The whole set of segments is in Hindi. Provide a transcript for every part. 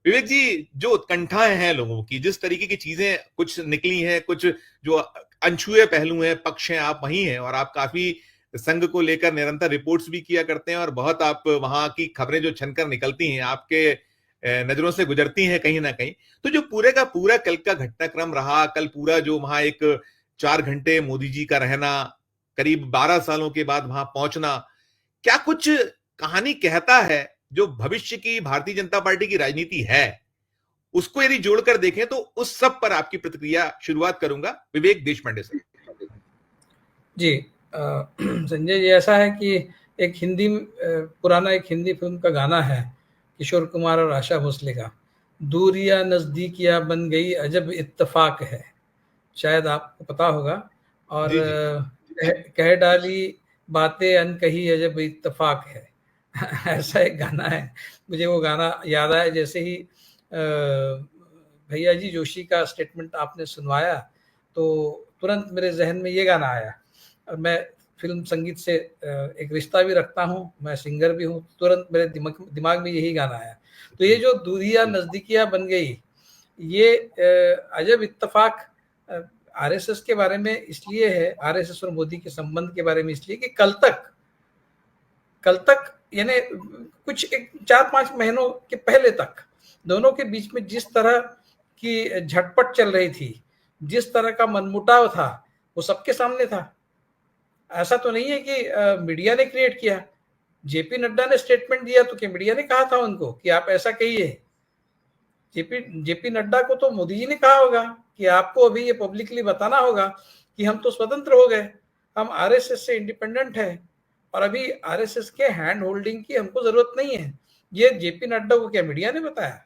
विवेक जी, जो उत्कंठाएं हैं लोगों की, जिस तरीके की चीजें कुछ निकली हैं, कुछ जो अनछुए पहलू हैं, पक्ष हैं, आप वहीं हैं और आप काफी संघ को लेकर निरंतर रिपोर्ट्स भी किया करते हैं और बहुत आप वहां की खबरें जो छनकर निकलती हैं आपके नजरों से गुजरती हैं कहीं ना कहीं। तो जो पूरे का पूरा कल का घटनाक्रम रहा, कल पूरा जो वहां एक 4 घंटे मोदी जी का रहना, करीब 12 सालों के बाद वहां पहुंचना, क्या कुछ कहानी कहता है जो भविष्य की भारतीय जनता पार्टी की राजनीति है? उसको यदि जोड़कर देखें तो उस सब पर आपकी प्रतिक्रिया शुरुआत करूंगा विवेक देशपांडे से। जी संजय जी, ऐसा है कि एक पुराना एक हिंदी फिल्म का गाना है, किशोर कुमार और आशा भोसले का, दूरिया नजदीकिया बन गई अजब इत्तेफाक है, शायद आपको पता होगा। और जी जी कह डाली बातें अनकही अजब इत्तेफाक है। ऐसा एक गाना है, मुझे वो गाना याद आया जैसे ही भैया जी जोशी का स्टेटमेंट आपने सुनवाया, तो तुरंत मेरे जहन में ये गाना आया। और मैं फिल्म संगीत से एक रिश्ता भी रखता हूँ, मैं सिंगर भी हूँ, तुरंत मेरे दिमाग में यही गाना आया। तो ये जो दूरिया नजदीकिया बन गई, ये अजब इत्तेफाक आरएसएस के बारे में इसलिए है, आरएसएस और मोदी के संबंध के बारे में इसलिए कि कल तक यानी कुछ एक 4-5 महीनों के पहले तक दोनों के बीच में जिस तरह की झटपट चल रही थी, जिस तरह का मनमुटाव था, वो सबके सामने था। ऐसा तो नहीं है कि मीडिया ने क्रिएट किया। जेपी नड्डा ने स्टेटमेंट दिया तो क्या मीडिया ने कहा था उनको कि आप ऐसा कहिए? जेपी नड्डा को तो मोदी जी ने कहा होगा कि आपको अभी ये पब्लिकली बताना होगा कि हम तो स्वतंत्र हो गए, हम आरएसएस से इंडिपेंडेंट है और अभी आरएसएस के हैंड होल्डिंग की हमको जरूरत नहीं है। ये जेपी नड्डा को क्या मीडिया ने बताया?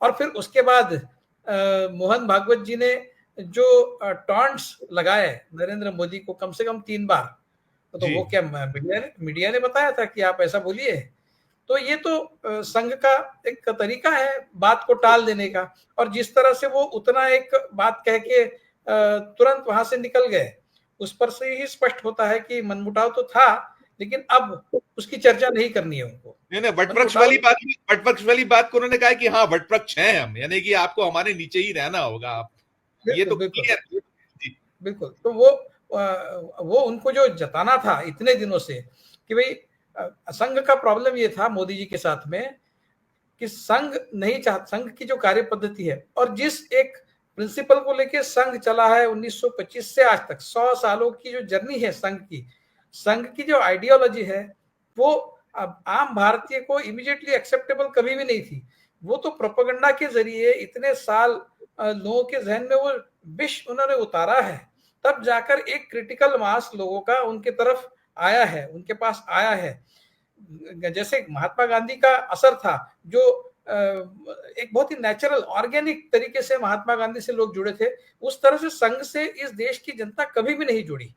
और फिर उसके बाद मोहन भागवत जी ने जो टॉन्ट्स लगाए नरेंद्र मोदी को कम से कम 3 बार, तो वो क्या मीडिया ने बताया था कि आप ऐसा बोलिए? तो ये तो संघ का एक तरीका है बात को टाल देने का। और जिस तरह से वो उतना एक बात कह के तुरंत वहां से निकल गए, उस पर से ही स्पष्ट होता है कि मनमुटाव तो था, लेकिन अब उसकी चर्चा नहीं करनी है उनको। नहीं, वटपक्ष वाली बात को उन्होंने कहा कि हाँ वटपक्ष हैं हम, यानी कि आपको हमारे नीचे ही रहना होगा आप, ये तो क्लियर। बिल्कुल। तो वो उनको जो जताना था इतने दिनों से कि भाई संघ का प्रॉब्लम ये था मोदी जी के साथ में कि संघ नहीं चाहता, संघ की जो कार्य पद्धति है और जिस एक प्रिंसिपल को लेके संघ चला है 1925 से आज तक 100 सालों की जो जर्नी है संघ की जो आइडियोलॉजी है, वो अब आम भारतीय को इमीडिएटली एक्सेप्टेबल कभी भी नहीं थी। वो तो प्रोपेगेंडा के जरिए इतने साल लोगों के जहन में वो विष उन्होंने उतारा है, तब जाकर एक क्रिटिकल मास लोगों का उनके तरफ आया है, उनके पास आया है। जैसे महात्मा गांधी का असर था, जो एक बहुत ही नेचुरल ऑर्गेनिक तरीके से महात्मा गांधी से लोग जुड़े थे, उस तरह से संघ से इस देश की जनता कभी भी नहीं जुड़ी।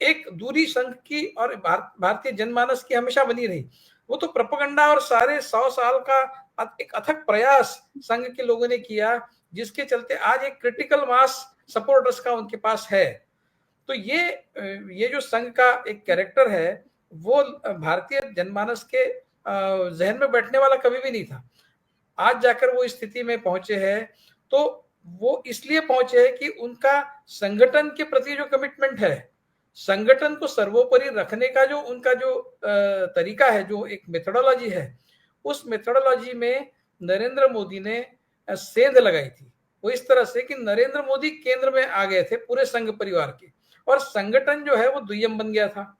एक दूरी संघ की और भारतीय जनमानस की हमेशा बनी रही। वो तो प्रोपेगेंडा और सारे 100 साल का एक अथक प्रयास संघ के लोगों ने किया, जिसके चलते आज एक क्रिटिकल मास सपोर्टर्स का उनके पास है। तो ये जो संघ का एक कैरेक्टर है, वो भारतीय जनमानस के जहन में बैठने वाला कभी भी नहीं था। आज जाकर वो स्थिति में पहुंचे हैं, तो वो इसलिए पहुंचे हैं कि उनका संगठन के प्रति जो कमिटमेंट है, संगठन को सर्वोपरि रखने का जो उनका जो तरीका है, जो एक मेथोडोलॉजी है, उस मेथोडोलॉजी में नरेंद्र मोदी ने सेंध लगाई थी। वो इस तरह से कि नरेंद्र मोदी केंद्र में आ गए थे पूरे संघ परिवार के, और संगठन जो है वो द्वियम बन गया था।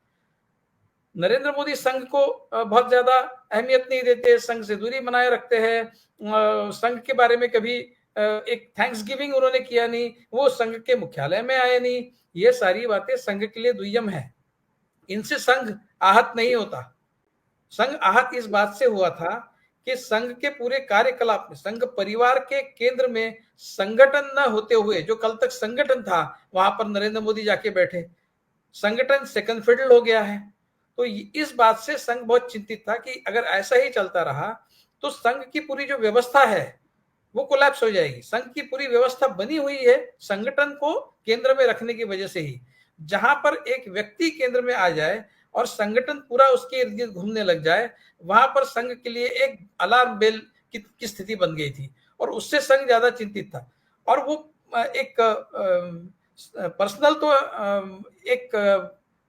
नरेंद्र मोदी संघ को बहुत ज्यादा अहमियत नहीं देते, संघ से दूरी बनाए रखते हैं, संघ के बारे में कभी एक थैंक्स गिविंग उन्होंने किया नहीं, वो संघ के मुख्यालय में आए नहीं। ये सारी बातें संघ के लिए दुय्यम है, इनसे संघ आहत नहीं होता। संघ आहत इस बात से हुआ था कि संघ के पूरे कार्यकलाप में, संघ परिवार के केंद्र में संगठन न होते हुए, जो कल तक संगठन था वहां पर नरेंद्र मोदी जाके बैठे, संगठन सेकंड फिडल हो गया है। तो इस बात से संघ बहुत चिंतित था कि अगर ऐसा ही चलता रहा तो संघ की पूरी जो व्यवस्था है वो कोलैप्स हो जाएगी। संघ की पूरी व्यवस्था बनी हुई है संगठन को केंद्र में रखने की वजह से ही। जहां पर एक व्यक्ति केंद्र में आ जाए और संगठन पूरा उसके इर्द गिर्द घूमने लग जाए, वहां पर संघ के लिए एक अलार्म बेल की स्थिति बन गई थी, और उससे संघ ज्यादा चिंतित था। और वो एक पर्सनल तो एक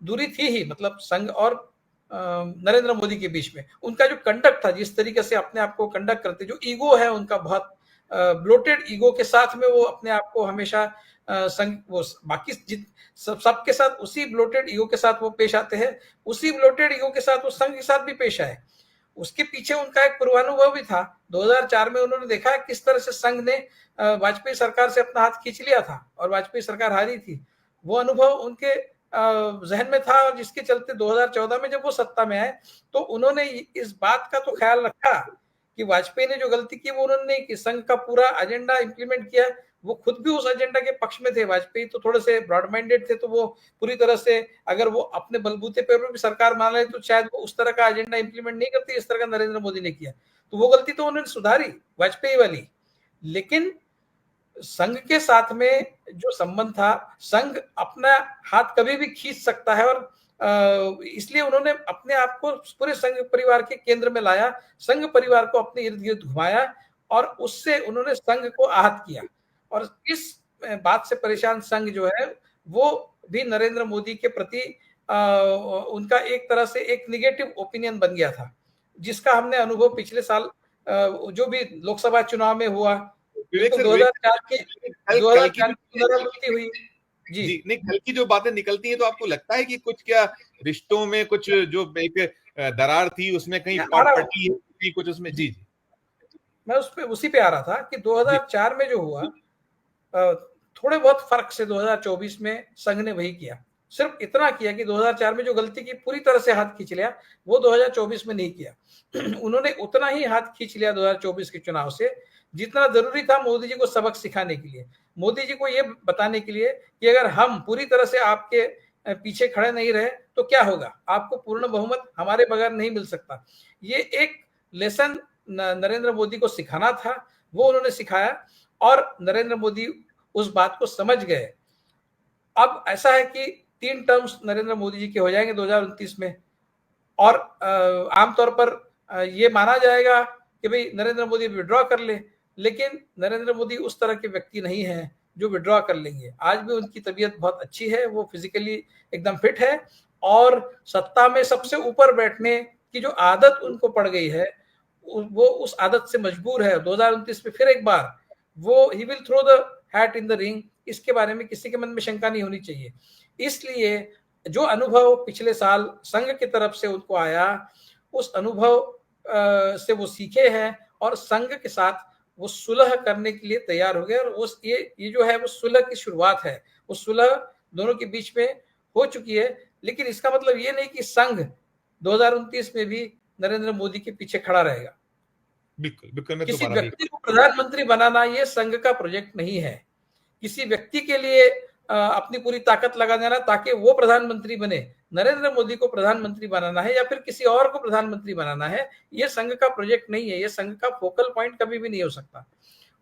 दूरी थी ही, मतलब संघ और नरेंद्र मोदी के बीच में उनका जो कंडक्ट था, जिस तरीके से अपने आप को कंडक्ट करते, जो ईगो है उनका, बहुत ब्लोटेड ईगो के साथ में वो अपने आप को हमेशा संघ, वो बाकी सबके साथ उसी ब्लोटेड ईगो के साथ वो पेश आते हैं, उसी ब्लोटेड ईगो के साथ वो संघ के साथ भी पेश आए। उसके पीछे उनका एक पूर्वानुभव भी था। 2004 में उन्होंने देखा किस तरह से संघ ने वाजपेयी सरकार से अपना हाथ खींच लिया था और वाजपेयी सरकार हारी थी। वो अनुभव उनके जहन में था, और जिसके चलते 2014 में जब वो सत्ता में आए तो उन्होंने इस बात का तो ख्याल रखा कि वाजपेयी ने जो गलती की वो उन्होंने नहीं की, संघ का पूरा एजेंडा इंप्लीमेंट किया। वो खुद भी उस एजेंडा के पक्ष में थे, वाजपेयी तो थोड़े से ब्रॉड माइंडेड थे, तो वो पूरी तरह से, अगर वो अपने बलबूते पर भी सरकार मान ले तो शायद वो उस तरह का एजेंडा इंप्लीमेंट नहीं करती इस तरह का नरेंद्र मोदी ने किया। तो वो गलती तो उन्होंने सुधारी वाजपेयी वाली, लेकिन संघ के साथ में जो संबंध था, संघ अपना हाथ कभी भी खींच सकता है, और इसलिए उन्होंने अपने आप को पूरे संघ परिवार के केंद्र में लाया, संघ परिवार को अपने इर्द गिर्द घुमाया, और उससे उन्होंने संघ को आहत किया। और इस बात से परेशान संघ जो है वो भी नरेंद्र मोदी के प्रति उनका एक तरह से एक निगेटिव ओपिनियन बन गया था, जिसका हमने अनुभव पिछले साल जो भी लोकसभा चुनाव में हुआ, विवेक तो सर, 2004 की कल पुनरावृत्ति हुई। जी नहीं, कल की जो बातें निकलती हैं तो आपको लगता है कि कुछ क्या रिश्तों में कुछ जो एक दरार थी उसमें कहीं पटी है, कहीं कुछ उसमें? जी जी, मैं उसी पे आ रहा था कि 2004 में जो हुआ, थोड़े बहुत फर्क से 2024 में संघ ने वही किया, सिर्फ इतना किया कि 2004 में जो गलती की पूरी तरह से हाथ खींच लिया, वो 2024 में नहीं किया। उन्होंने उतना ही हाथ खींच लिया 2024 के चुनाव से जितना जरूरी था मोदी जी को सबक सिखाने के लिए, मोदी जी को ये बताने के लिए कि अगर हम पूरी तरह से आपके पीछे खड़े नहीं रहे तो क्या होगा, आपको पूर्ण बहुमत हमारे बगैर नहीं मिल सकता। ये एक लेसन नरेंद्र मोदी को सिखाना था, वो उन्होंने सिखाया, और नरेंद्र मोदी उस बात को समझ गए। अब ऐसा है कि 3 टर्म्स नरेंद्र मोदी जी के हो जाएंगे 2029 में, और आमतौर पर ये माना जाएगा कि भाई नरेंद्र मोदी विड्रॉ कर ले, लेकिन नरेंद्र मोदी उस तरह के व्यक्ति नहीं है जो विड्रॉ कर लेंगे। आज भी उनकी तबीयत बहुत अच्छी है, वो फिजिकली एकदम फिट है, और सत्ता में सबसे ऊपर बैठने की जो आदत उनको पड़ गई है, वो उस आदत से मजबूर है। 2029 में फिर एक बार वो he will throw the hat in the ring, इसके बारे में किसी के मन में शंका नहीं होनी चाहिए। इसलिए जो अनुभव पिछले साल संघ की तरफ से उनको आया, उस अनुभव से वो सीखे हैं, और संघ के साथ वो सुलह करने के लिए तैयार हो गए, और उस ये जो है वो सुलह की शुरुआत है, वो सुलह दोनों के बीच में हो चुकी है। लेकिन इसका मतलब ये नहीं कि संघ 2029 में भी नरेंद्र मोदी के पीछे खड़ा रहेगा। बिल्कुल बिल्कुल, मैं किसी दोबारा व्यक्ति को प्रधानमंत्री बनाना ये संघ का प्रोजेक्ट नहीं है। किसी व्यक्ति के लिए अपनी पूरी ताकत लगा देना ताकि वो प्रधानमंत्री बने, नरेंद्र मोदी को प्रधानमंत्री बनाना है या फिर किसी और को प्रधानमंत्री बनाना है, ये संघ का प्रोजेक्ट नहीं है, ये संघ का फोकल पॉइंट कभी भी नहीं हो सकता।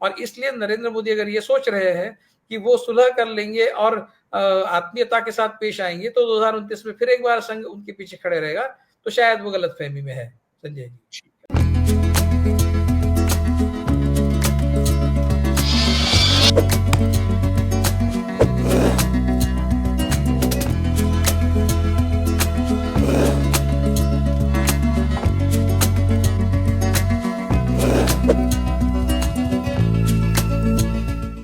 और इसलिए नरेंद्र मोदी अगर ये सोच रहे हैं कि वो सुलह कर लेंगे और आत्मीयता के साथ पेश आएंगे तो 2029 में फिर एक बार संघ उनके पीछे खड़े रहेगा, तो शायद वो गलतफहमी में है। संजय जी।